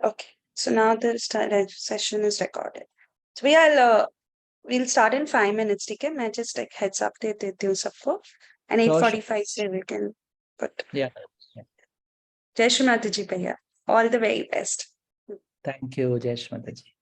Okay. So now the session is recorded. So we'll start in 5 minutes. Okay? मैं just like heads up दे देती हूँ सबको. And Sure, sure. 8:45 से we can put. Yeah. Yeah. जय श्री माता जी भैया. All the very best. Thank you, Jai Shri Mataji.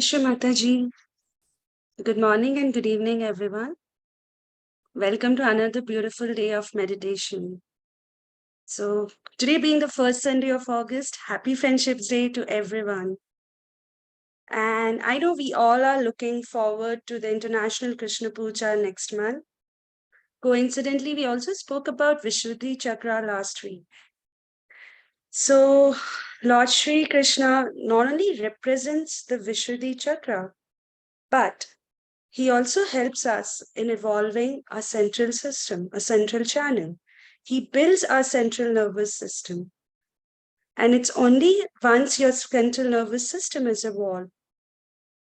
Shri Mataji. Good morning and good evening, everyone. Welcome to another beautiful day of meditation. So, today being the first Sunday of August, happy Friendships Day to everyone. And I know we all are looking forward to the International Krishna Puja next month. Coincidentally, we also spoke about Vishuddhi Chakra last week. So, Lord Sri Krishna not only represents the Vishuddhi Chakra, but he also helps us in evolving our central system, a central channel. He builds our central nervous system. And it's only once your central nervous system is evolved,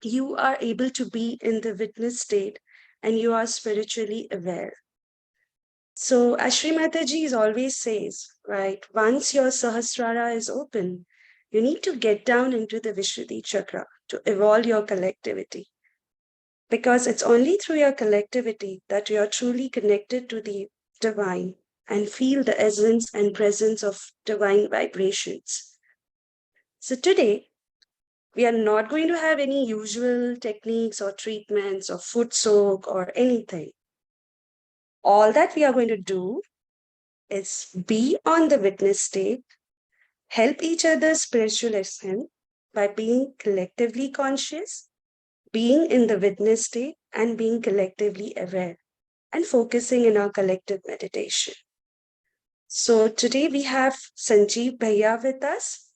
you are able to be in the witness state and you are spiritually aware. So, as Sri Mataji always says, right, once your Sahasrara is open, you need to get down into the Vishuddhi chakra to evolve your collectivity. Because it's only through your collectivity that you are truly connected to the divine and feel the essence and presence of divine vibrations. So today, we are not going to have any usual techniques or treatments or foot soak or anything. All that we are going to do is be on the witness state, help each other's spiritual ascent by being collectively conscious, being in the witness state, and being collectively aware, and focusing in our collective meditation. So today we have Sanjeev Bhaiya with us,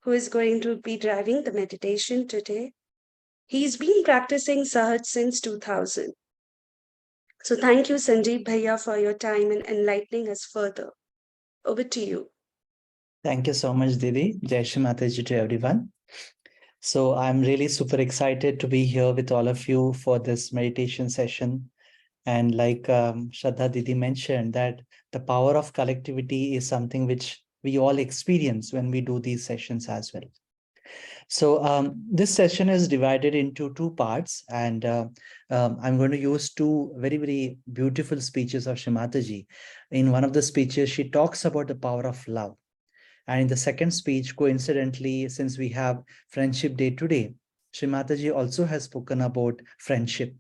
who is going to be driving the meditation today. He's been practicing Sahaj since 2000. So thank you, Sanjeev Bhaiya, for your time and enlightening us further. Over to you. Thank you so much, Didi. Jai Shri Mataji to everyone. So I'm really super excited to be here with all of you for this meditation session. And like Shraddha Didi mentioned, that the power of collectivity is something which we all experience when we do these sessions as well. So this session is divided into two parts, and I'm going to use two very, very beautiful speeches of Shrimataji. In one of the speeches, she talks about the power of love. And in the second speech, coincidentally, since we have Friendship Day today, Shrimataji also has spoken about friendship.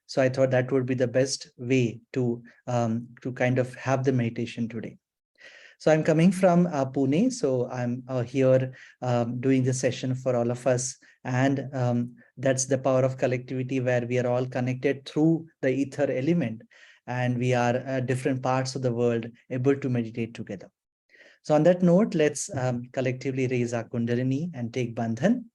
So I thought that would be the best way to kind of have the meditation today. So I'm coming from Pune. So I'm here doing this session for all of us. And that's the power of collectivity, where we are all connected through the ether element. And we are different parts of the world able to meditate together. So on that note, let's collectively raise our Kundalini and take Bandhan.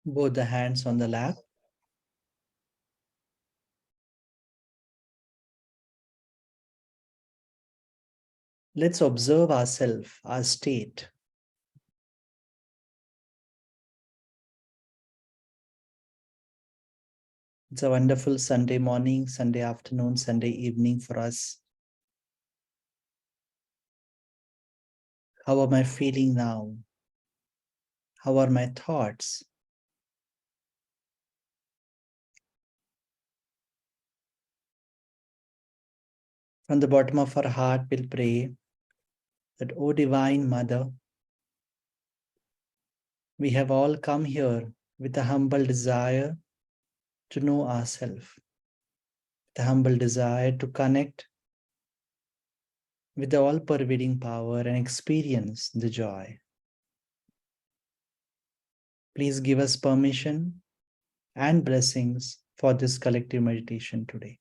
Both the hands on the lap. Let's observe ourselves, our state. It's a wonderful Sunday morning, Sunday afternoon, Sunday evening for us. How am I feeling now? How are my thoughts? From the bottom of our heart, we'll pray that, O Divine Mother, we have all come here with a humble desire to know ourselves, the humble desire to connect with the all-pervading power and experience the joy. Please give us permission and blessings for this collective meditation today.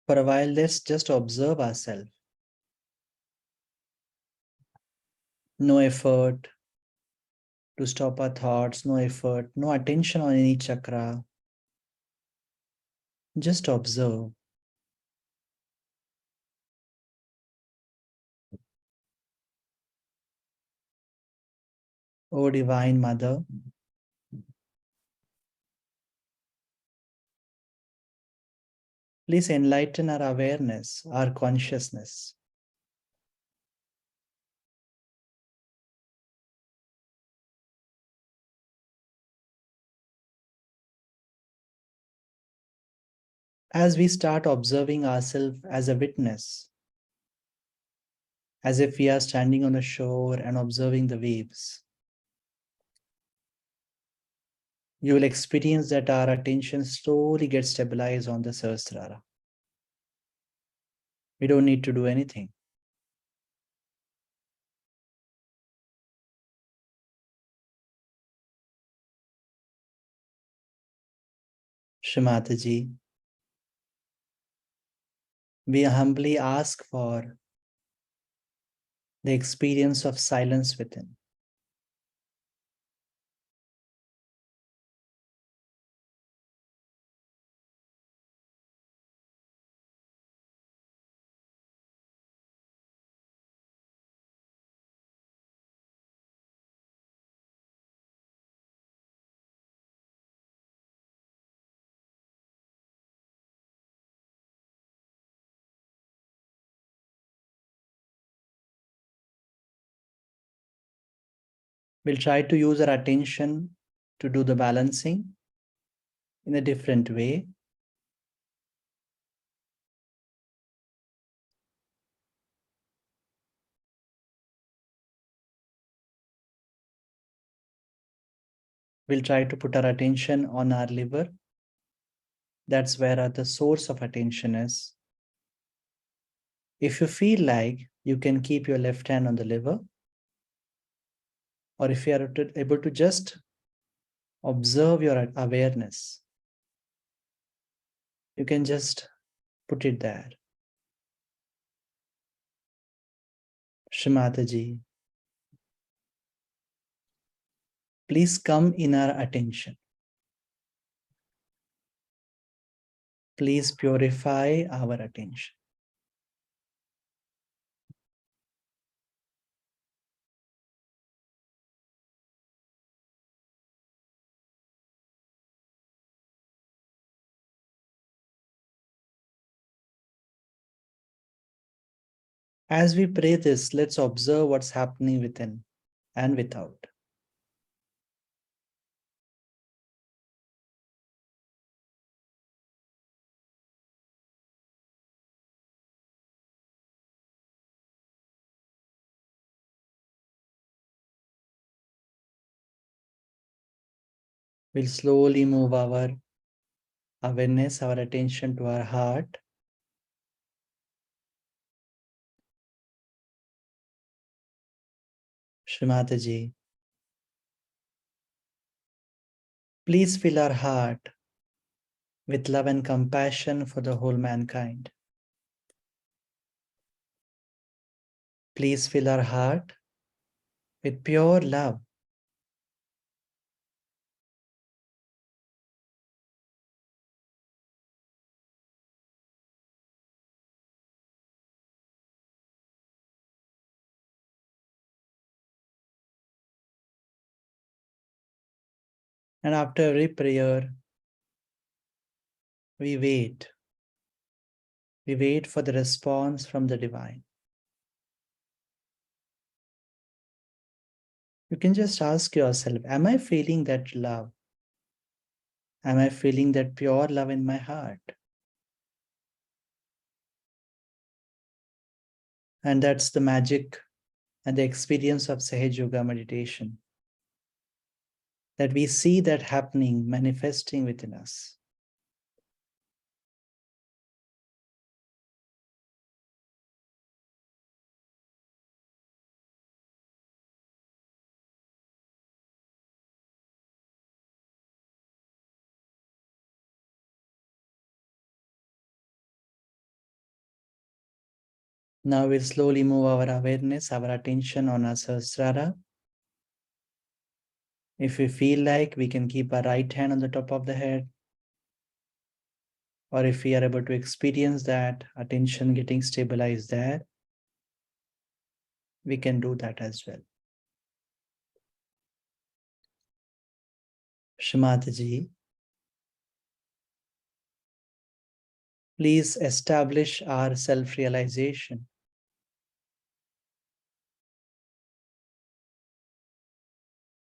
For a while, let's just observe ourselves. No effort to stop our thoughts, no effort, no attention on any chakra. Just observe. O Divine Mother, please enlighten our awareness, our consciousness. As we start observing ourselves as a witness, as if we are standing on the shore and observing the waves, you will experience that our attention slowly gets stabilized on the Sahasrara. We don't need to do anything. Shrimataji, we humbly ask for the experience of silence within. We'll try to use our attention to do the balancing in a different way. We'll try to put our attention on our liver. That's where the source of attention is. If you feel like, you can keep your left hand on the liver, or if you are able to just observe your awareness, you can just put it there. Shrimataji, please come in our attention. Please purify our attention. As we pray this, let's observe what's happening within and without. We'll slowly move our awareness, our attention to our heart. Shrimataji, please fill our heart with love and compassion for the whole mankind. Please fill our heart with pure love. And after every prayer, we wait. We wait for the response from the divine. You can just ask yourself, am I feeling that love? Am I feeling that pure love in my heart? And that's the magic and the experience of Sahaj Yoga meditation. That we see that happening, manifesting within us. Now we'll slowly move our awareness, our attention on our Sahasrara. If we feel like, we can keep our right hand on the top of the head. Or if we are able to experience that attention getting stabilized there, we can do that as well. Shimataji, please establish our self-realization.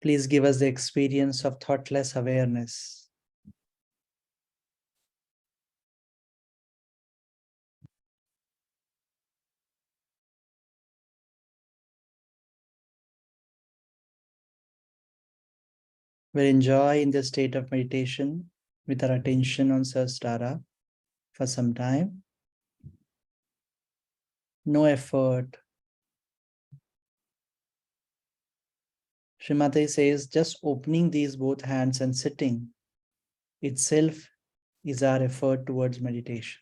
Please give us the experience of thoughtless awareness. We'll enjoy in the state of meditation with our attention on Sahasrara for some time. No effort. Srimati says just opening these both hands and sitting itself is our effort towards meditation.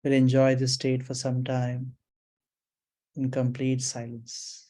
We'll enjoy this state for some time in complete silence.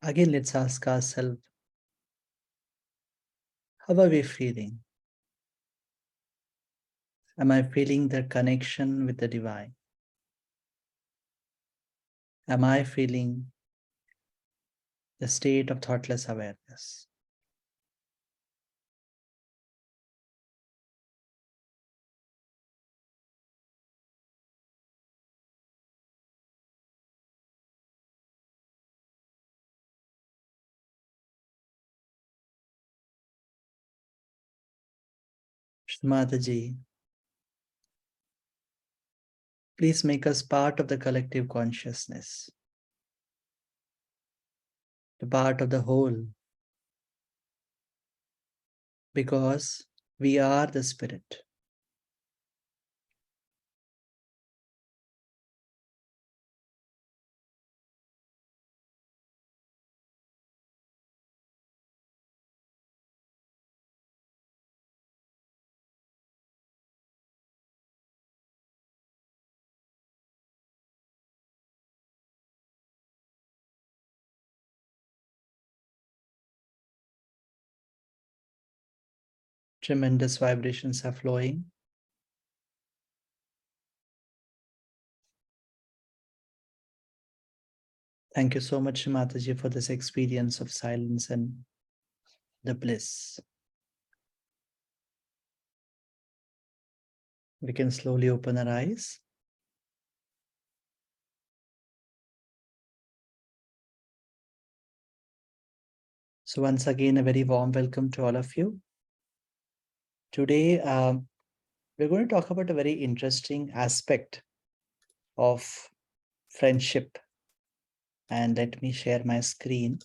Again, let's ask ourselves, how are we feeling? Am I feeling the connection with the divine? Am I feeling the state of thoughtless awareness? Mataji, please make us part of the collective consciousness, the part of the whole, because we are the spirit. Tremendous vibrations are flowing. Thank you so much, Mataji, for this experience of silence and the bliss. We can slowly open our eyes. So once again, a very warm welcome to all of you. Today, we're going to talk about a very interesting aspect of friendship. And let me share my screen.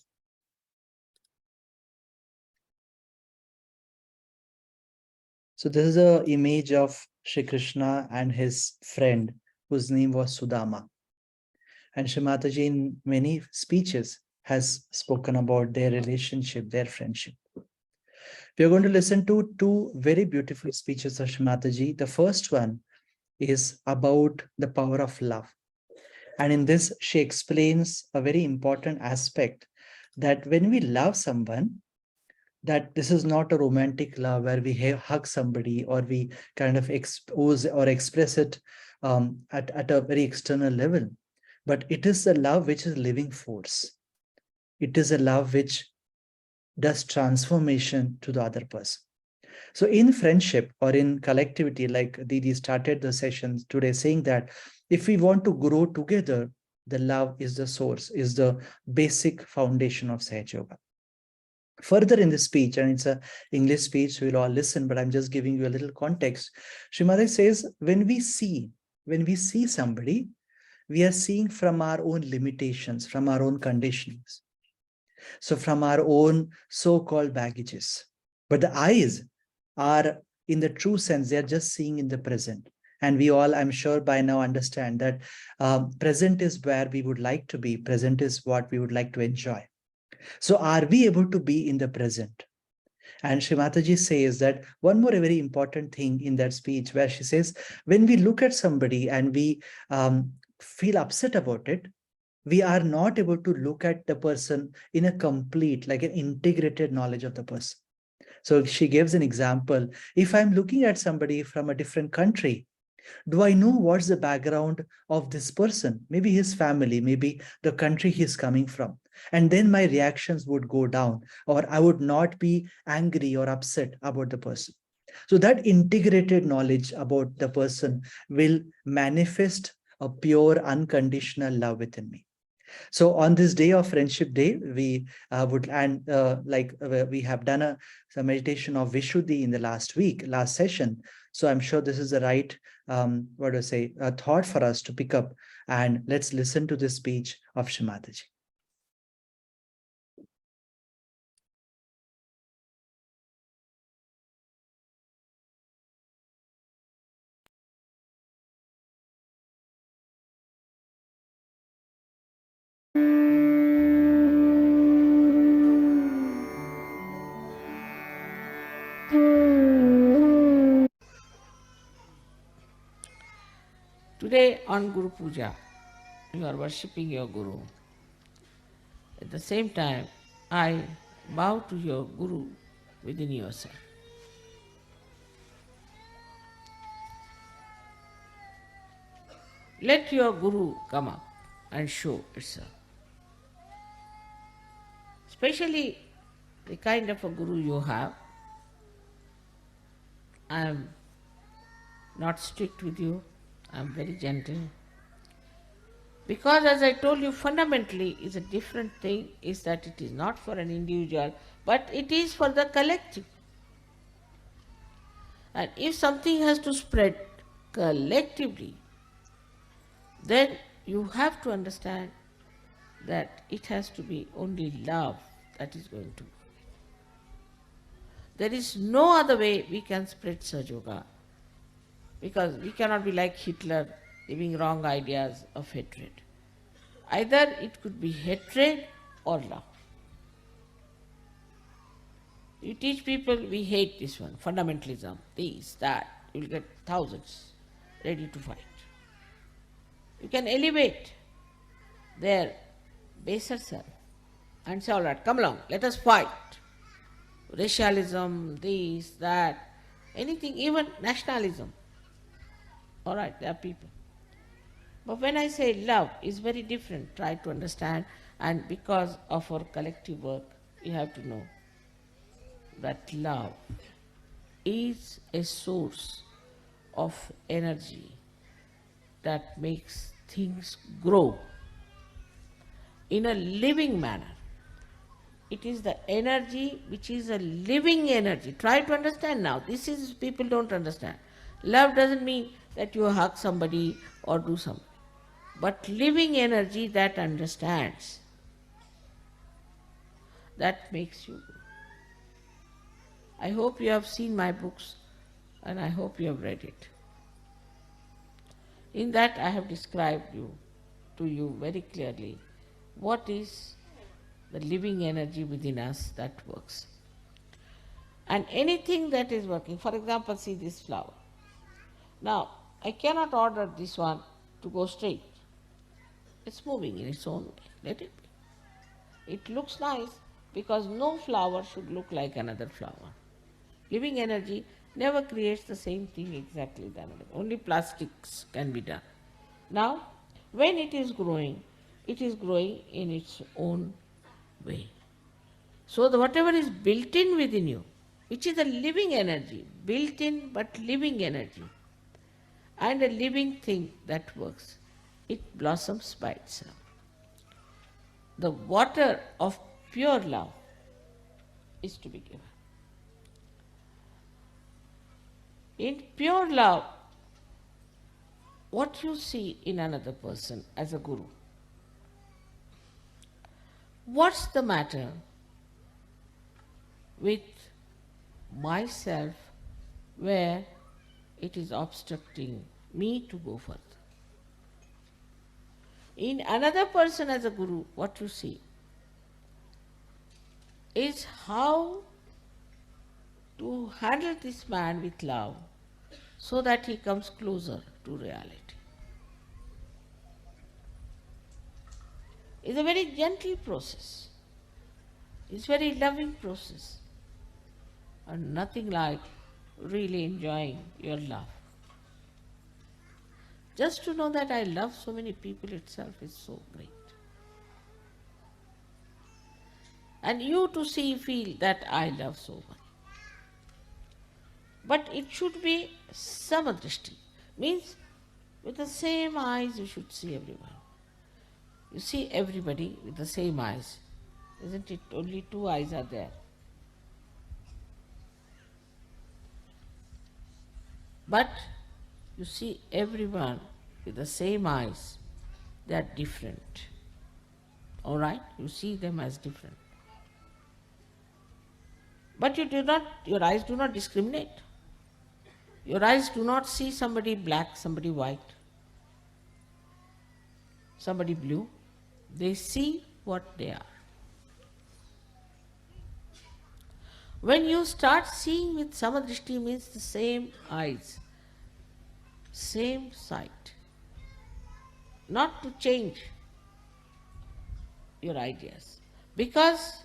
So this is an image of Shri Krishna and his friend, whose name was Sudama. And Shri Mataji in many speeches has spoken about their relationship, their friendship. We are going to listen to two very beautiful speeches of Shri Mataji. The first one is about the power of love. And in this, she explains a very important aspect that when we love someone, that this is not a romantic love where we hug somebody or we kind of expose or express it at a very external level, but it is a love which is living force. It is a love which does transformation to the other person. So in friendship or in collectivity, like Didi started the sessions today saying that if we want to grow together, the love is the source, is the basic foundation of Sahaj Yoga. Further in the speech, and it's a English speech, we'll all listen, but I'm just giving you a little context. Srimati says, when we see somebody, we are seeing from our own limitations, from our own conditionings. So from our own so-called baggages. But the eyes are, in the true sense, they're just seeing in the present. And we all, I'm sure by now understand that present is where we would like to be. Present is what we would like to enjoy. So are we able to be in the present? And Srimataji says that one more very important thing in that speech where she says, when we look at somebody and we feel upset about it, we are not able to look at the person in a complete, like an integrated knowledge of the person. So she gives an example. If I'm looking at somebody from a different country, do I know what's the background of this person? Maybe his family, maybe the country he's coming from. And then my reactions would go down, or I would not be angry or upset about the person. So that integrated knowledge about the person will manifest a pure, unconditional love within me. So on this day of Friendship Day, we would, and we have done a meditation of Vishuddhi in the last session. So I'm sure this is the right, what do I say, a thought for us to pick up. And let's listen to this speech of Shrimataji. Today on Guru Puja, you are worshipping your Guru. At the same time, I bow to your Guru within yourself. Let your Guru come up and show itself. Especially the kind of a Guru you have. I am not strict with you, I am very gentle. Because as I told you, fundamentally is a different thing, is that it is not for an individual, but it is for the collective. And if something has to spread collectively, then you have to understand that it has to be only love that is going to. There is no other way we can spread Sahaja Yoga, because we cannot be like Hitler, giving wrong ideas of hatred. Either it could be hatred or love. You teach people we hate this one, fundamentalism, this, that, you will get thousands ready to fight. You can elevate their baser self and say, all right, come along, let us fight. Racialism, this, that, anything, even nationalism. All right, there are people. But when I say love is very different, try to understand, and because of our collective work, you have to know that love is a source of energy that makes things grow in a living manner. It is the energy which is a living energy. Try to understand now. This is people don't understand. Love doesn't mean that you hug somebody or do something, but living energy that understands, that makes you grow. I hope you have seen my books and I hope you have read it. In that I have described to you very clearly what is the living energy within us that works. And anything that is working, for example, see this flower. Now, I cannot order this one to go straight. It's moving in its own way. Let it be. It looks nice because no flower should look like another flower. Living energy never creates the same thing exactly than another. Only plastics can be done. Now, when it is growing in its own way. So whatever is built in within you, which is a living energy, built in but living energy, and a living thing that works, it blossoms by itself. The water of pure love is to be given. In pure love, what you see in another person as a guru, what's the matter with myself where it is obstructing me to go further? In another person as a guru, what you see is how to handle this man with love so that he comes closer to reality. It's a very gentle process. It's a very loving process. And nothing like really enjoying your love. Just to know that I love so many people itself is so great. And you to see, feel that I love so much. But it should be samadrishti. Means with the same eyes you should see everyone. You see everybody with the same eyes. Isn't it? Only two eyes are there. But you see everyone with the same eyes. They are different. All right? You see them as different. But your eyes do not discriminate. Your eyes do not see somebody black, somebody white, somebody blue. They see what they are. When you start seeing with samadrishti, means the same eyes, same sight, not to change your ideas, Because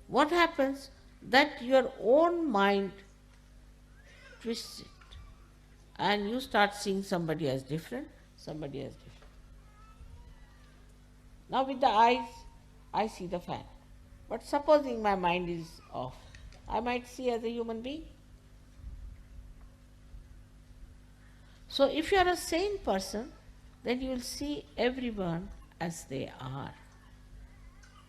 what happens that your own mind twists it and you start seeing somebody as different, somebody as different. Now with the eyes, I see the fan. But supposing my mind is off, I might see as a human being. So if you are a sane person, then you will see everyone as they are.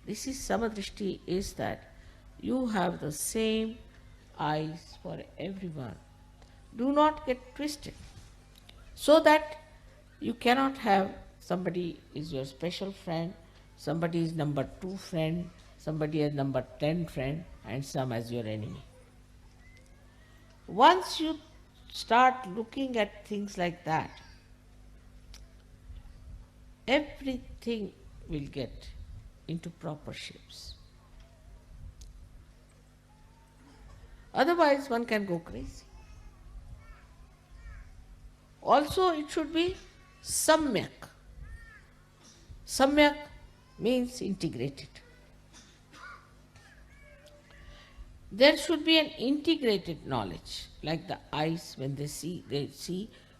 This is samadrishti, is that you have the same eyes for everyone. Do not get twisted. So that you cannot have somebody is your special friend, somebody is number 2 friend, somebody is number 10 friend, and some as your enemy. Once you start looking at things like that, everything will get into proper shapes. Otherwise, one can go crazy. Also, it should be samyak. Samyak means integrated. There should be an integrated knowledge, like the eyes when they see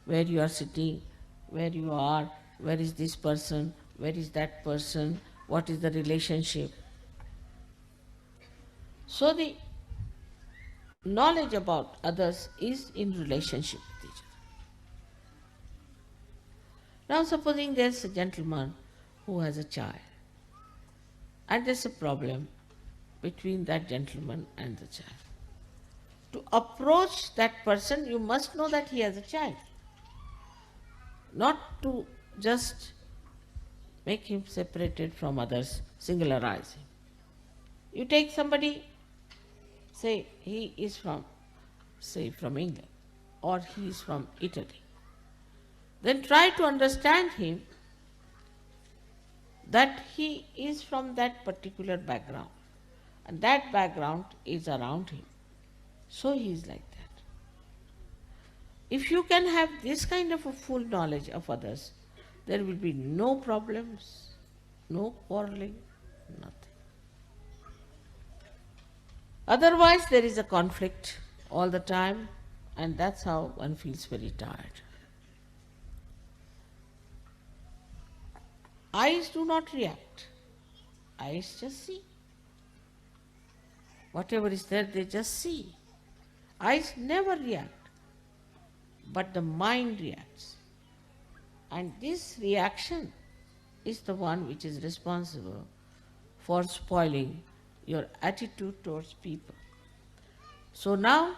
where you are sitting, where you are, where is this person, where is that person, what is the relationship. So the knowledge about others is in relationship with each other. Now supposing there's a gentleman who has a child and there's a problem between that gentleman and the child. To approach that person, you must know that he has a child. Not to just make him separated from others, singularize him. You take somebody, say he is from England, or he is from Italy. Then try to understand him that he is from that particular background, and that background is around him. So he is like that. If you can have this kind of a full knowledge of others, there will be no problems, no quarreling, nothing. Otherwise, there is a conflict all the time, and that's how one feels very tired. Eyes do not react. Eyes just see. Whatever is there, they just see. Eyes never react, but the mind reacts. And this reaction is the one which is responsible for spoiling your attitude towards people. So now,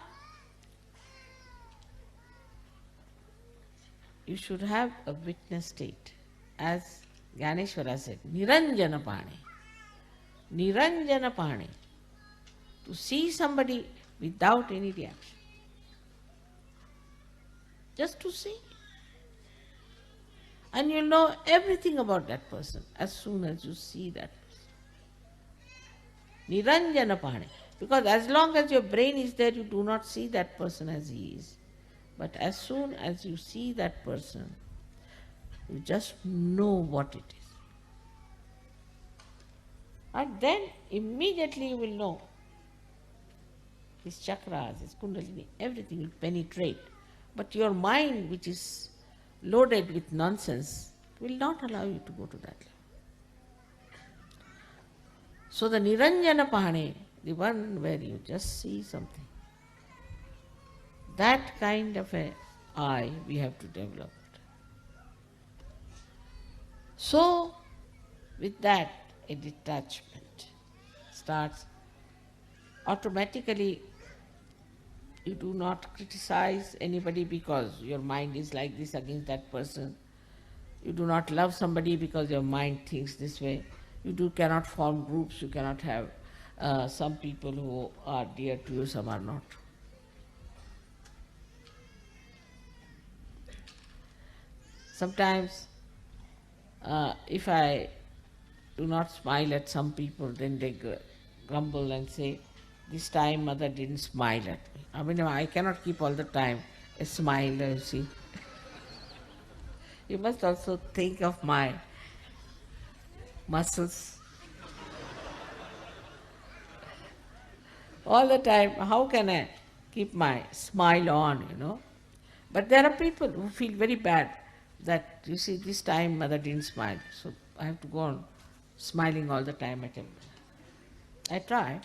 you should have a witness state. As Gyaneshwara said, Niranjana Pani. Niranjana Pani. To see somebody without any reaction. Just to see. And you'll know everything about that person as soon as you see that person. Niranjana Pani. Because as long as your brain is there, you do not see that person as he is. But as soon as you see that person, you just know what it is. And then immediately you will know his chakras, his kundalini, everything will penetrate. But your mind, which is loaded with nonsense, will not allow you to go to that level. So the Niranjana Pahane, the one where you just see something, that kind of an eye we have to develop. So, with that, a detachment starts. Automatically, you do not criticize anybody because your mind is like this against that person. You do not love somebody because your mind thinks this way. You cannot form groups, you cannot have some people who are dear to you, some are not. Sometimes, if I do not smile at some people, then they grumble and say, this time mother didn't smile at me. I mean, I cannot keep all the time a smile, you see. You must also think of my muscles. All the time, how can I keep my smile on? But there are people who feel very bad that, you see, this time mother didn't smile, so I have to go on smiling all the time at him. I try.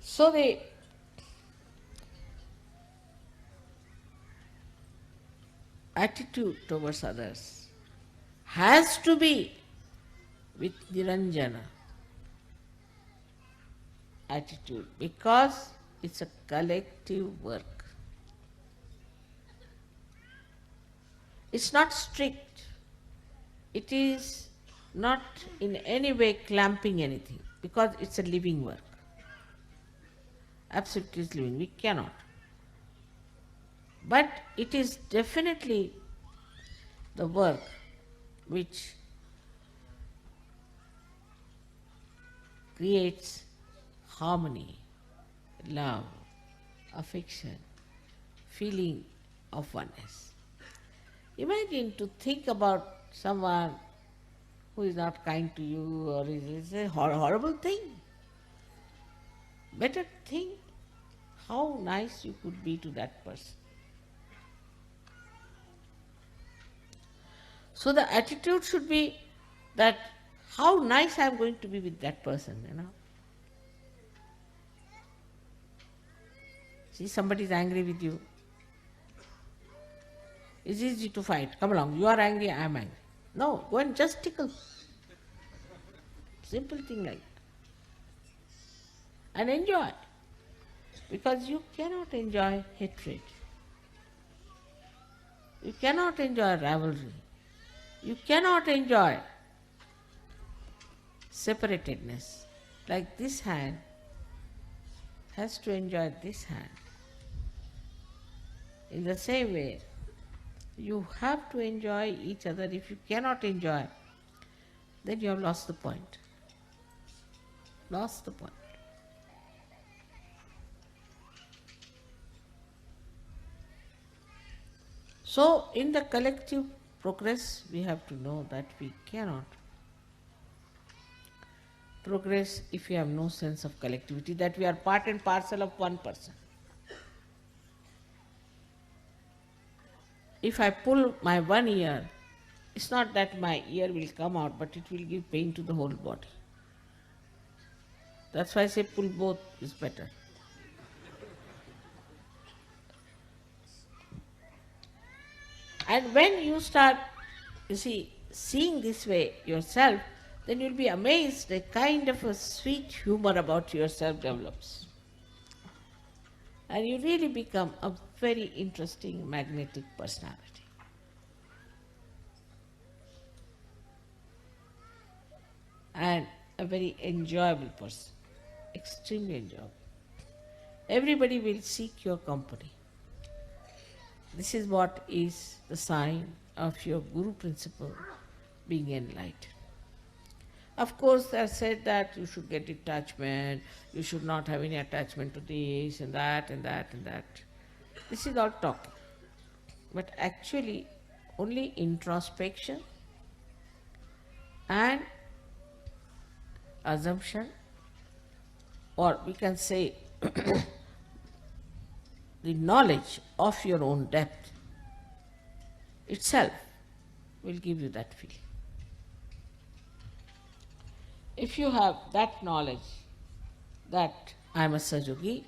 So the attitude towards others has to be with Niranjana attitude, because it's a collective work. It's not strict. It is not in any way clamping anything, because it's a living work. Absolutely is living. We cannot. But it is definitely the work which creates harmony, love, affection, feeling of oneness. Imagine to think about someone who is not kind to you, or is a horrible thing. Better think how nice you could be to that person. So the attitude should be that how nice I am going to be with that person. See, somebody is angry with you. It's easy to fight. Come along, you are angry, I am angry. No, go and just tickle. Simple thing like that. And enjoy. Because you cannot enjoy hatred. You cannot enjoy rivalry. You cannot enjoy separatedness. Like this hand has to enjoy this hand. In the same way, you have to enjoy each other. If you cannot enjoy, then you have lost the point. Lost the point. So, in the collective progress, we have to know that we cannot progress if we have no sense of collectivity, that we are part and parcel of one person. If I pull my one ear, it's not that my ear will come out, but it will give pain to the whole body. That's why I say pull both is better. And when you start, seeing this way yourself, then you'll be amazed a kind of a sweet humor about yourself develops. And you really become a very interesting, magnetic personality. And a very enjoyable person, extremely enjoyable. Everybody will seek your company. This is what is the sign of your Guru principle being enlightened. Of course, they have said that you should get detachment, you should not have any attachment to this and that and that and that. This is all talking. But actually, only introspection and assumption, or we can say the knowledge of your own depth itself will give you that feeling. If you have that knowledge that I am a Sajogi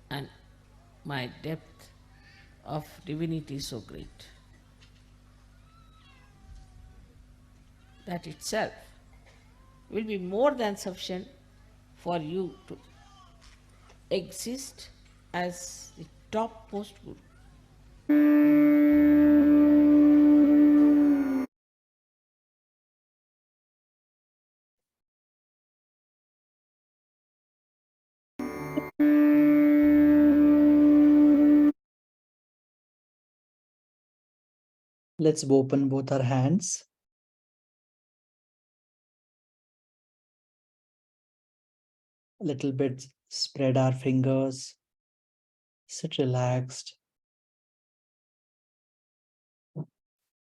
and my depth of divinity is so great, that itself will be more than sufficient for you to exist as the topmost Guru. Let's open both our hands. A little bit spread our fingers. Sit relaxed.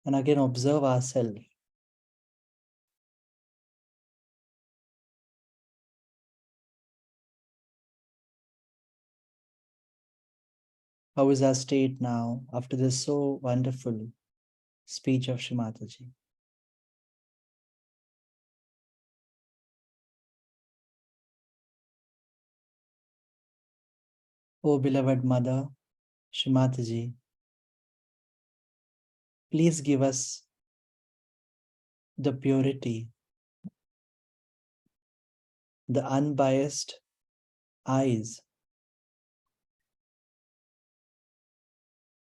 And again, observe ourselves. How is our state now after this so wonderful speech of Shri Mataji? Oh, beloved Mother, Shri Mataji, please give us the purity, the unbiased eyes,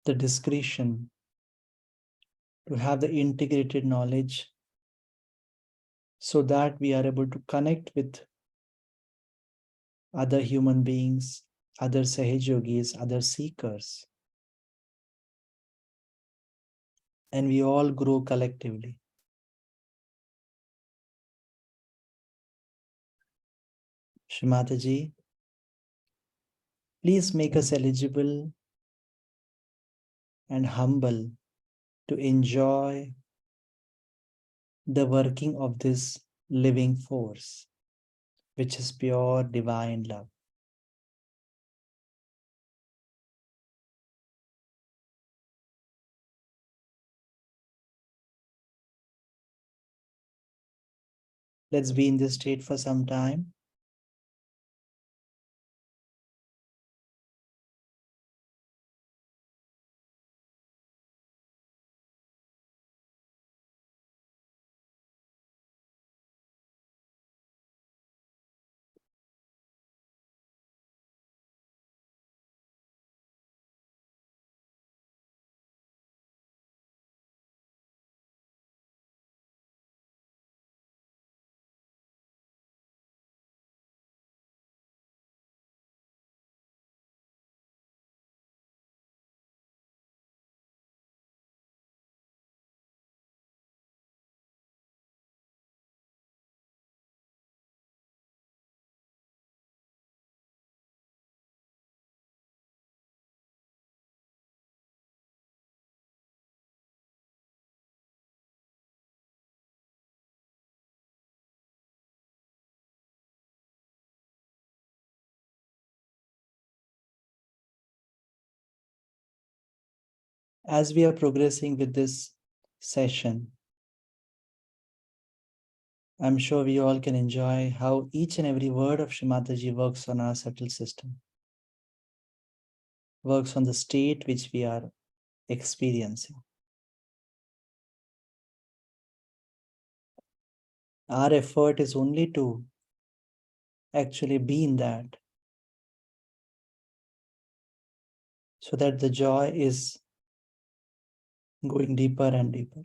the discretion to have the integrated knowledge so that we are able to connect with other human beings, other Sahajogis, other seekers, and we all grow collectively. Shri Mataji, please make us eligible and humble to enjoy the working of this living force, which is pure divine love. Let's be in this state for some time. As we are progressing with this session, I'm sure we all can enjoy how each and every word of Shri Mataji works on our subtle system, works on the state which we are experiencing. Our effort is only to actually be in that, so that the joy is going deeper and deeper.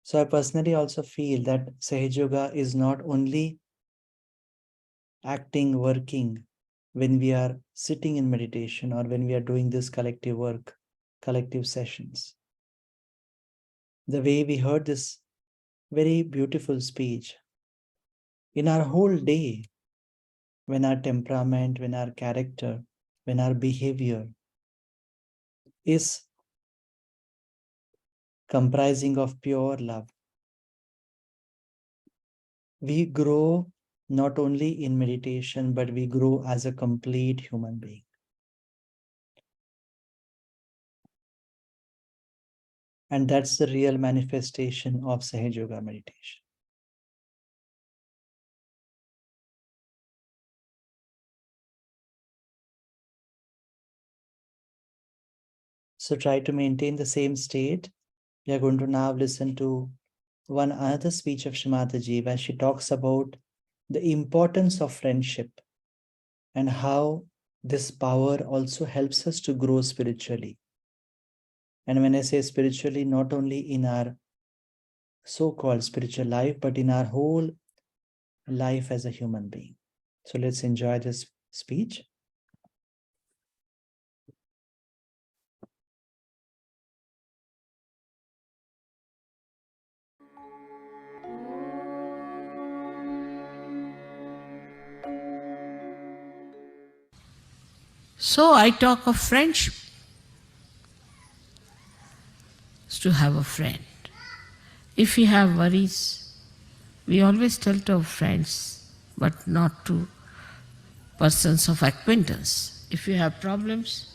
So I personally also feel that Sahaj Yoga is not only acting, working when we are sitting in meditation or when we are doing this collective work, collective sessions. The way we heard this very beautiful speech, in our whole day, when our temperament, when our character, when our behavior is comprising of pure love, we grow not only in meditation, but we grow as a complete human being. And that's the real manifestation of Sahaj Yoga meditation. So try to maintain the same state. We are going to now listen to one other speech of Shri Mataji where she talks about the importance of friendship and how this power also helps us to grow spiritually. And when I say spiritually, not only in our so-called spiritual life, but in our whole life as a human being. So let's enjoy this speech. So I talk of friendship. to have a friend. If we have worries, we always tell to our friends, but not to persons of acquaintance. If we have problems,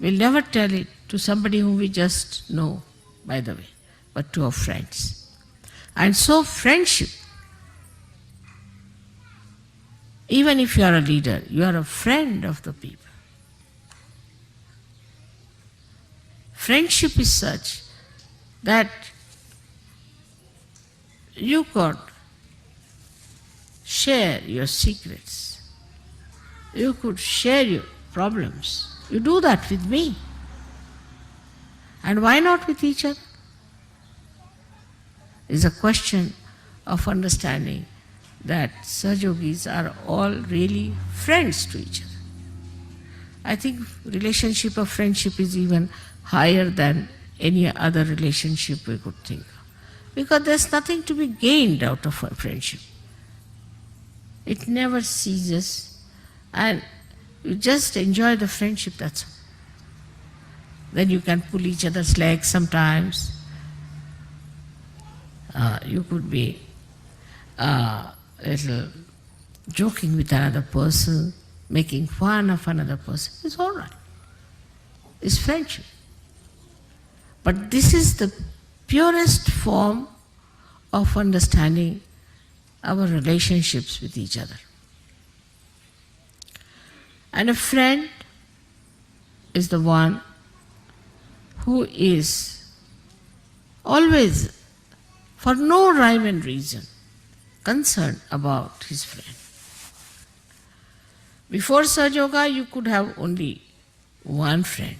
we'll never tell it to somebody whom we just know, by the way, but to our friends. And so friendship, even if you are a leader, you are a friend of the people. Friendship is such that you could share your secrets. You could share your problems. You do that with me. And why not with each other? It's a question of understanding that Sahajogis are all really friends to each other. I think relationship of friendship is even higher than any other relationship we could think of. Because there's nothing to be gained out of a friendship. It never ceases, and you just enjoy the friendship, that's all. Then you can pull each other's legs sometimes. You could be little joking with another person, making fun of another person. It's all right. It's friendship. But this is the purest form of understanding our relationships with each other. And a friend is the one who is always, for no rhyme and reason, concerned about his friend. Before Sahaja Yoga, you could have only one friend,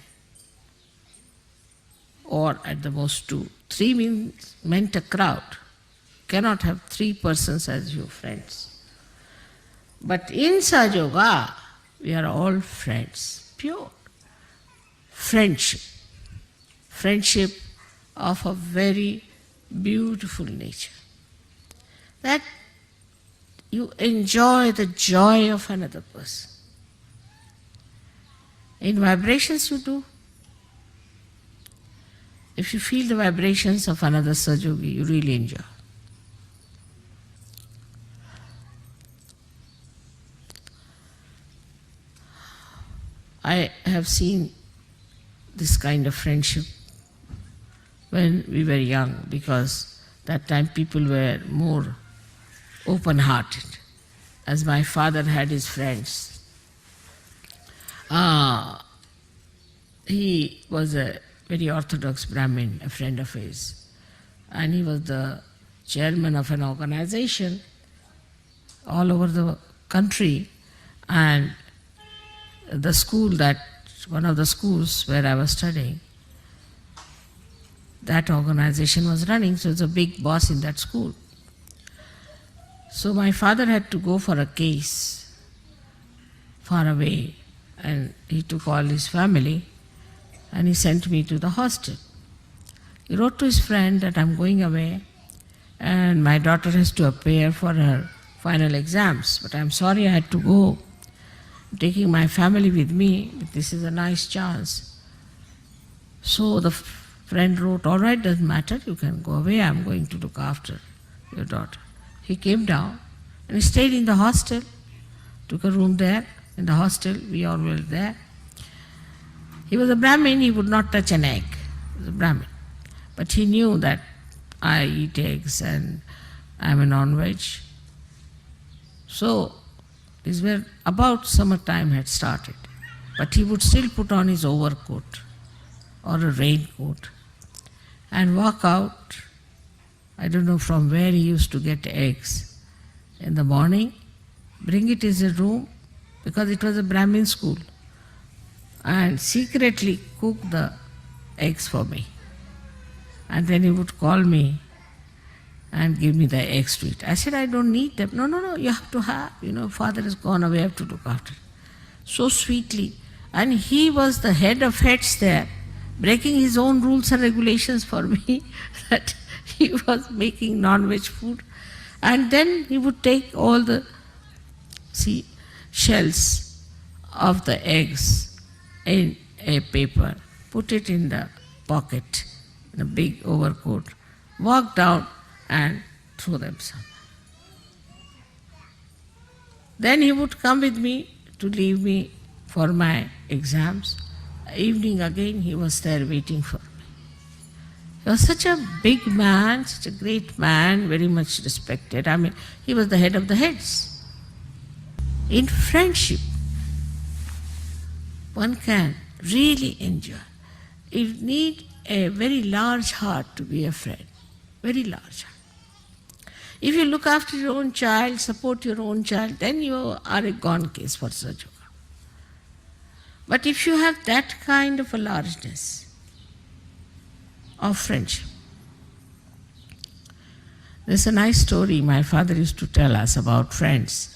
or at the most two. Three meant a crowd. Cannot have three persons as your friends. But in Sahaja Yoga, we are all friends, pure friendship. Friendship of a very beautiful nature. That you enjoy the joy of another person. In vibrations you do. If you feel the vibrations of another Sahajogi, you really enjoy. I have seen this kind of friendship when we were young, because that time people were more open-hearted. As my father had his friends, he was a very orthodox Brahmin, a friend of his, and he was the chairman of an organization all over the country, and the school that, one of the schools where I was studying, that organization was running, so he was a big boss in that school. So my father had to go for a case far away, and he took all his family and he sent me to the hostel. He wrote to his friend that I'm going away and my daughter has to appear for her final exams, but I'm sorry I had to go. I'm taking my family with me, but this is a nice chance. So the friend wrote, all right, doesn't matter, you can go away, I'm going to look after your daughter. He came down and he stayed in the hostel, took a room there in the hostel, we all were there. He was a Brahmin, he would not touch an egg. He was a Brahmin. But he knew that I eat eggs and I'm a non-veg. So, this were about summertime had started. But he would still put on his overcoat or a raincoat and walk out. I don't know from where he used to get eggs in the morning, bring it in his room, because it was a Brahmin school, and secretly cook the eggs for me. And then he would call me and give me the eggs to eat. I said, I don't need them. No, you have to have. Father has gone away, I have to look after. So sweetly. And he was the head of heads there, breaking his own rules and regulations for me, that he was making non-veg food. And then he would take all the shells of the eggs in a paper, put it in the pocket in a big overcoat, walk down and throw them some. Then he would come with me to leave me for my exams. Evening again he was there waiting for me. He was such a big man, such a great man, very much respected. I mean, he was the head of the heads. In friendship, one can really enjoy. You need a very large heart to be a friend, very large heart. If you look after your own child, support your own child, then you are a gone case for Sajoga. But if you have that kind of a largeness of friendship, there's a nice story my father used to tell us about friends.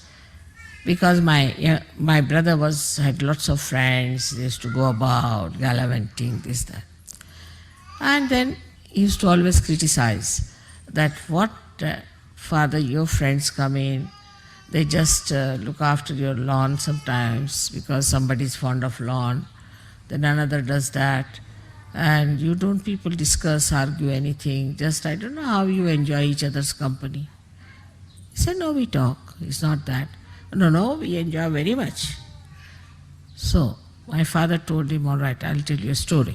Because my brother had lots of friends, they used to go about, gallivanting, this, that. And then he used to always criticize that what father, your friends come in, they just look after your lawn sometimes because somebody is fond of lawn, then another does that, and you don't people discuss, argue anything, just I don't know how you enjoy each other's company. He said, no, we talk, it's not that. No, we enjoy very much. So my father told him, all right, I'll tell you a story.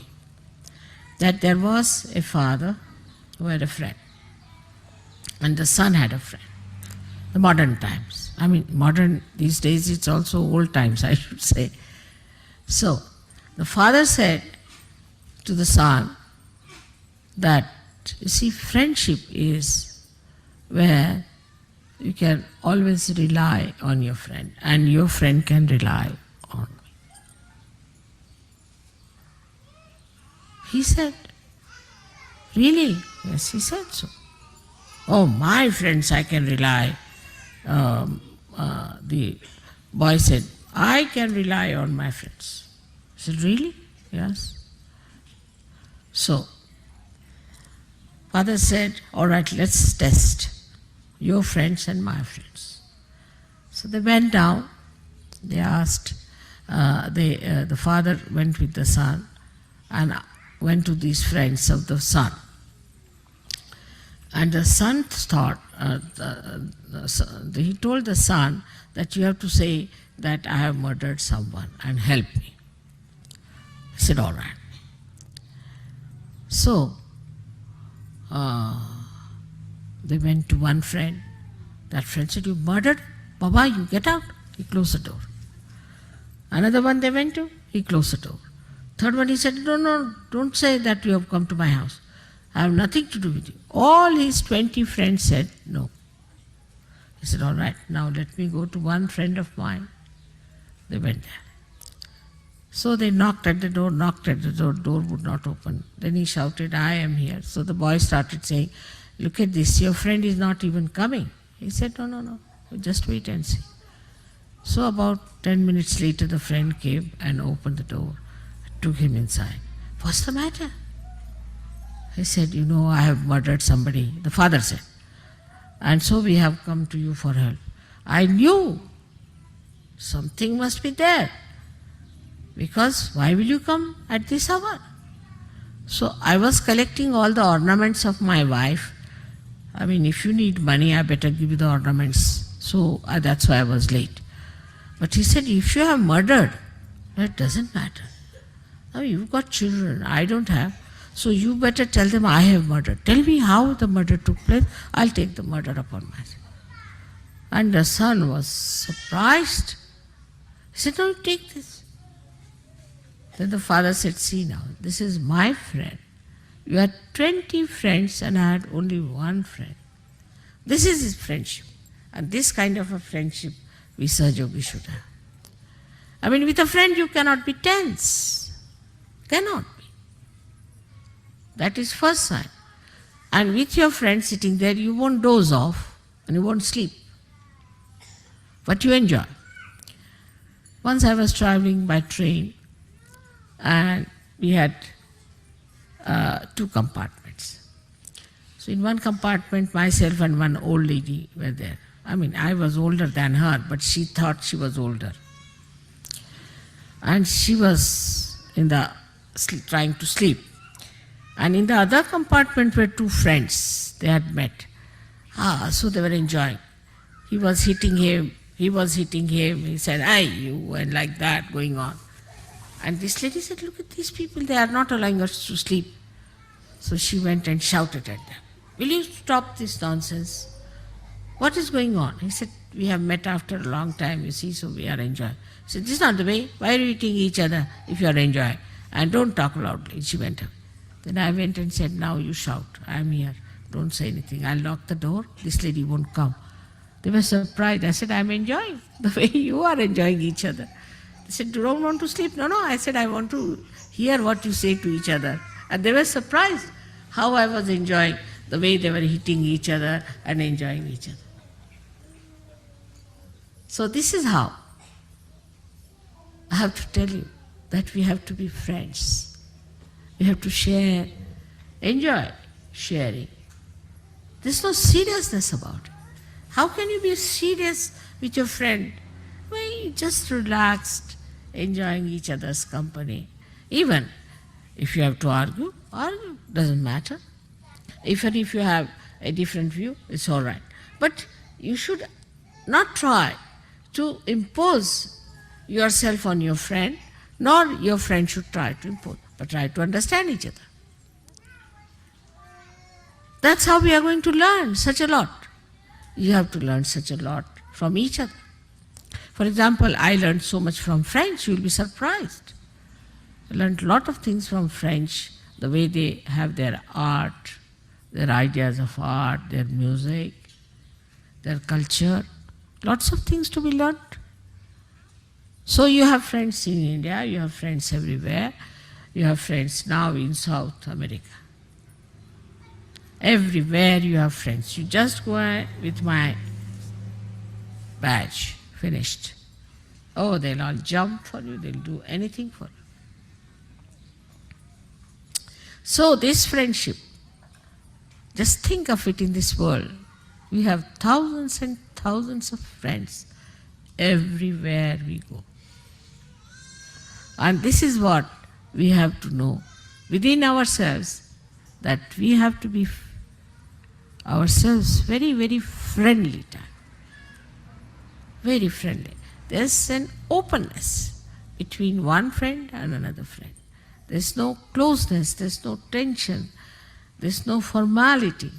That there was a father who had a friend, and the son had a friend. The modern times. I mean, modern, these days it's also old times, I should say. So the father said to the son that, you see, friendship is where you can always rely on your friend, and your friend can rely on me. He said, really? Yes, he said so. Oh, my friends, I can rely. The boy said, I can rely on my friends. I said, really? Yes. So, father said, all right, let's test your friends and my friends. So they went down, they asked, the father went with the son and went to these friends of the son. And the son thought, he told the son that you have to say that I have murdered someone and help me. He said, all right. So, they went to one friend. That friend said, you murdered? Baba, you get out. He closed the door. Another one they went to, he closed the door. Third one he said, no, don't say that you have come to my house. I have nothing to do with you. All his 20 friends said no. He said, all right, now let me go to one friend of mine. They went there. So they knocked at the door, door would not open. Then he shouted, I am here. So the boy started saying, look at this, your friend is not even coming. He said, no, just wait and see. So about 10 minutes later, the friend came and opened the door, took him inside. What's the matter? He said, I have murdered somebody. The father said, and so we have come to you for help. I knew something must be there. Because why will you come at this hour? So I was collecting all the ornaments of my wife. I mean, if you need money, I better give you the ornaments. So that's why I was late. But he said, if you have murdered, that doesn't matter. Now you've got children, I don't have. So you better tell them I have murdered. Tell me how the murder took place. I'll take the murder upon myself. And the son was surprised. He said, no, take this. Then the father said, see now, this is my friend. You had 20 friends and I had only one friend. This is his friendship. And this kind of a friendship we Sahaja should have. I mean, with a friend you cannot be tense. Cannot be. That is first sign. And with your friend sitting there, you won't doze off and you won't sleep. But you enjoy. Once I was traveling by train and we had 2 compartments. So in one compartment, myself and one old lady were there. I mean, I was older than her, but she thought she was older. And she was trying to sleep. And in the other compartment were two friends. They had met. So they were enjoying. He was hitting him, he was hitting him. He said, "Hey, you," and like that going on. And this lady said, "Look at these people, they are not allowing us to sleep." So she went and shouted at them, "Will you stop this nonsense? What is going on?" He said, "We have met after a long time, you see, so we are enjoying." He said, "This is not the way. Why are you eating each other if you are enjoying? And don't talk loudly." She went away. Then I went and said, "Now you shout. I am here. Don't say anything. I'll lock the door. This lady won't come." They were surprised. I said, "I'm enjoying the way you are enjoying each other." They said, "You don't want to sleep?" "No, no." I said, "I want to hear what you say to each other." And they were surprised how I was enjoying the way they were hitting each other and enjoying each other. So this is how I have to tell you that we have to be friends. We have to share, enjoy sharing. There's no seriousness about it. How can you be serious with your friend? Well, you just relaxed, enjoying each other's company. Even if you have to argue, argue, doesn't matter. Even if you have a different view, it's all right. But you should not try to impose yourself on your friend, nor your friend should try to impose, but try to understand each other. That's how we are going to learn such a lot. You have to learn such a lot from each other. For example, I learned so much from French, you will be surprised. I learned a lot of things from French, the way they have their art, their ideas of art, their music, their culture. Lots of things to be learned. So you have friends in India, you have friends everywhere, you have friends now in South America. Everywhere you have friends. You just go with my badge, finished. Oh, they'll all jump for you, they'll do anything for you. So this friendship, just think of it in this world. We have thousands and thousands of friends everywhere we go. And this is what we have to know within ourselves, that we have to be ourselves very, very friendly type. Very friendly. There's an openness between one friend and another friend. There's no closeness, there's no tension, there's no formality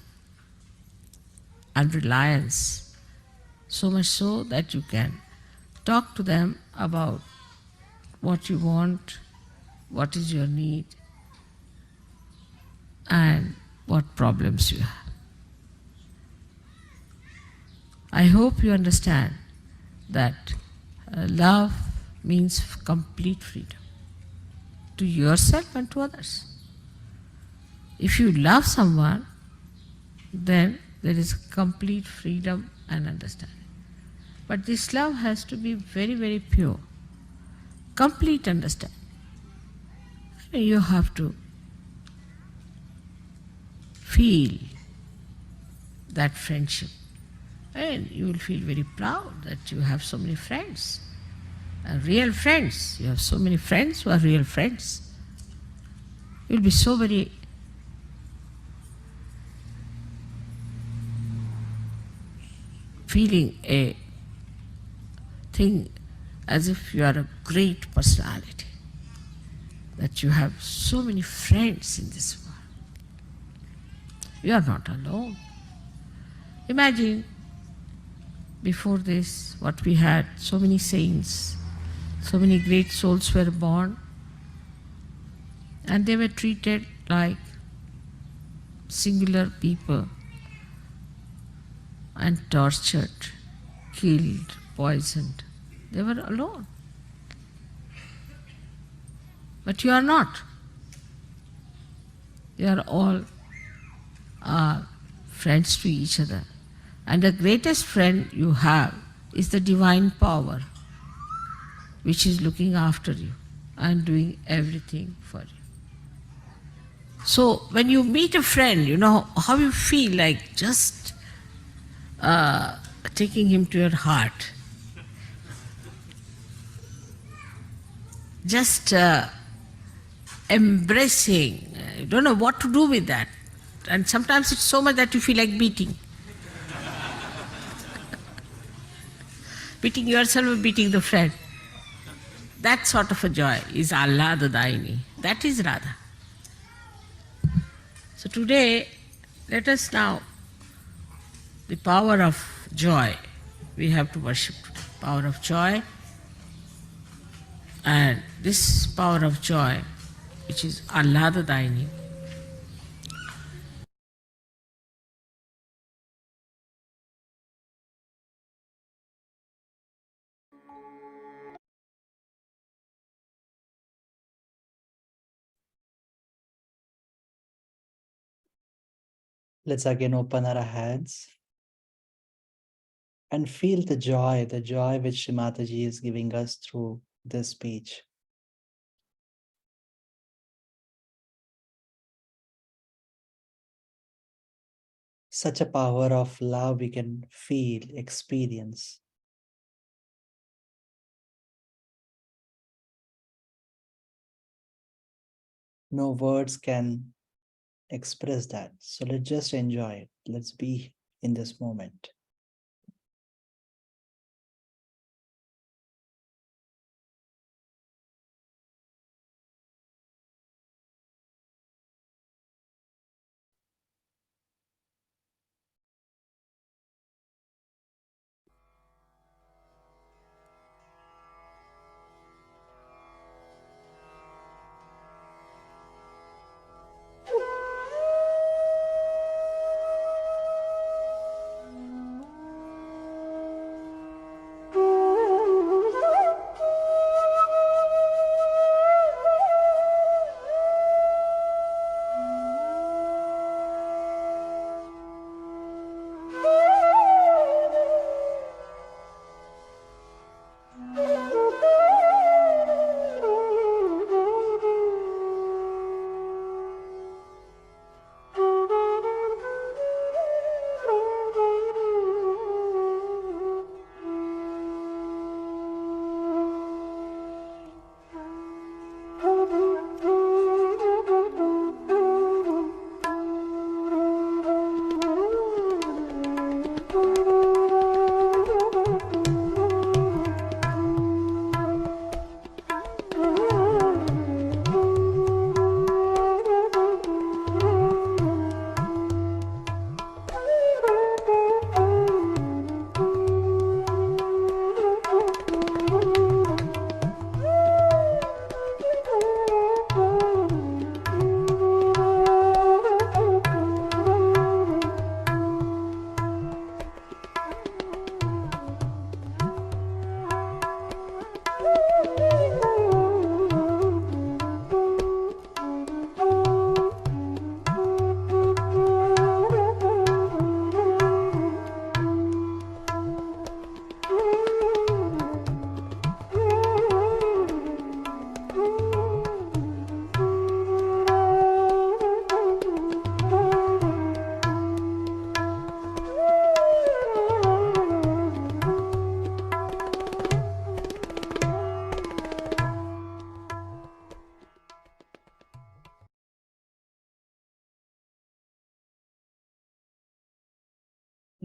and reliance. So much so that you can talk to them about what you want, what is your need, and what problems you have. I hope you understand that love means complete freedom to yourself and to others. If you love someone, then there is complete freedom and understanding. But this love has to be very, very pure, complete understanding. You have to feel that friendship, and you will feel very proud that you have so many friends, real friends. You have so many friends who are real friends. You will be so very feeling a thing as if you are a great personality, that you have so many friends in this world. You are not alone. Imagine before this what we had, so many saints, so many great souls were born, and they were treated like singular people and tortured, killed, poisoned. They were alone. But you are not. You are all friends to each other. And the greatest friend you have is the divine power, which is looking after you and doing everything for you. So when you meet a friend, you know how you feel, like just taking him to your heart. Just embracing. You don't know what to do with that. And sometimes it's so much that you feel like beating. Beating yourself or beating the friend. That sort of a joy is Ahlada Daini. That is Radha. So today, let us now, the power of joy, we have to worship today. Power of joy. And this power of joy, which is Ahlada Daini, Let's again open our hands and feel the joy which Shri Mataji is giving us through this speech. Such a power of love we can feel, experience. No words can express that. So let's just enjoy it. Let's be in this moment.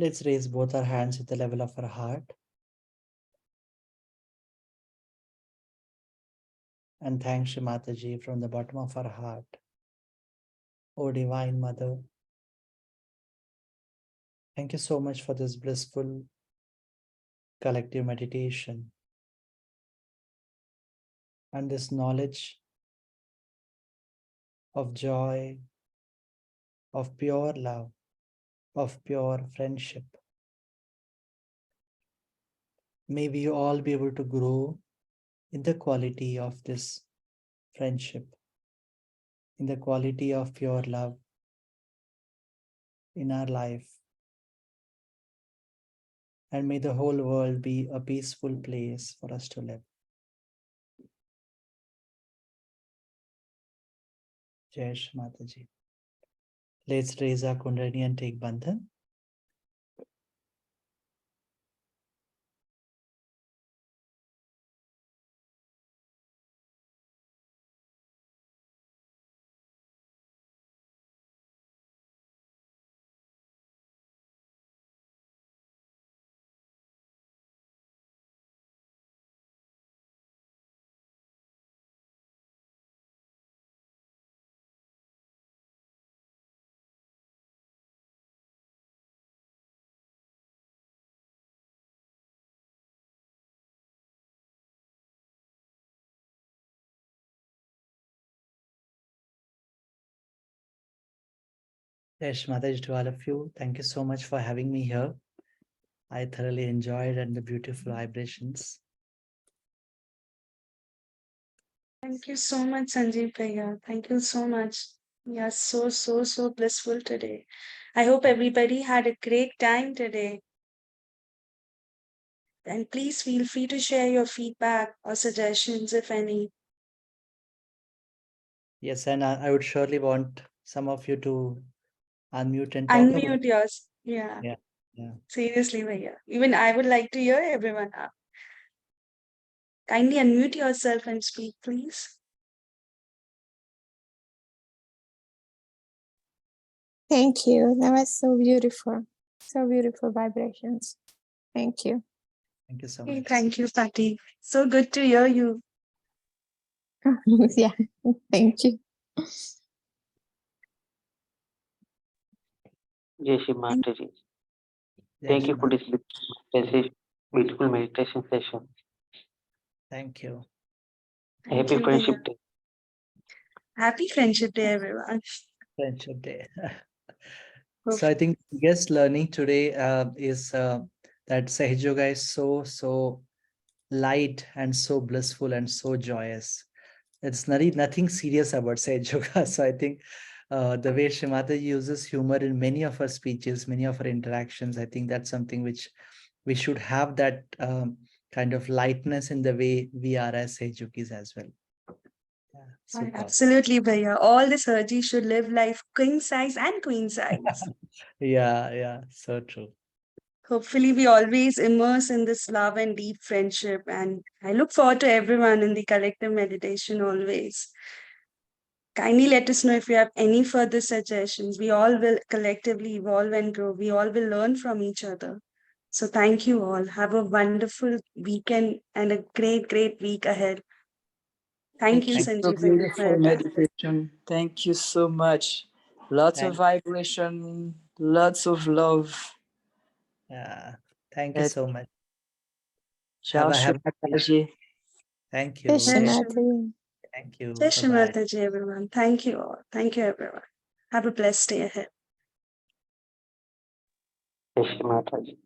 Let's raise both our hands at the level of our heart and thank Shri Mataji from the bottom of our heart. O Divine Mother, thank you so much for this blissful collective meditation and this knowledge of joy, of pure love, of pure friendship. May we all be able to grow in the quality of this friendship, in the quality of pure love in our life. And may the whole world be a peaceful place for us to live. Jai Shri Mataji. Let's raise our Kundalini and take Bandhan. Yes, Mataji, to all of you, thank you so much for having me here. I thoroughly enjoyed and the beautiful vibrations. Thank you so much, Sanjeev Bhaiya. Thank you so much. Yeah, so blissful today. I hope everybody had a great time today. And please feel free to share your feedback or suggestions, if any. Yes, and I would surely want some of you to unmute and talk about. Unmute yours. Yeah, Yeah, yeah. seriously, Bhaiya. Even I would like to hear everyone out. Kindly unmute yourself and speak, please. Thank you. That was so beautiful. So beautiful vibrations. Thank you. Thank you so Okay, much. thank you, Patti. So good to hear you. Yeah, thank you. Jai Shri Mataji. Jai Thank Shri you for Mat. this beautiful meditation session. Thank you. Thank Happy you, Bhaiya. Friendship Day. Happy Friendship Day, everyone. Friendship Day. Hope So I think biggest learning today is that Sahaj Yoga is so light and so blissful and so joyous. It's nothing serious about Sahaj Yoga. So I think the way Shrimata uses humor in many of her speeches, many of her interactions, I think that's something which we should have that kind of lightness in the way we are as Sahaj Yogis as well. Yeah, super. absolutely, Bhaiya. All the surgery should live life king size and queen size. Yeah, so true. Hopefully, we always immerse in this love and deep friendship. And I look forward to everyone in the collective meditation always. Kindly let us know if you have any further suggestions. We all will collectively evolve and grow. We all will learn from each other. So, thank you all. Have a wonderful weekend and a great week ahead. Thank you, Thank you. Thank So Sanjeev, for beautiful your time. meditation. Thank you so much. Lots of thank vibration, lots of love. yeah, thank you And so much. Ciao, Have Shri a Mataji. thank Jai you. Shri Jai Thank, Shri Mataji. thank you. Jai Bye Shri bye. Mataji, everyone. Thank you all. Thank you, everyone. Have a blessed day ahead. Jai Shri Mataji.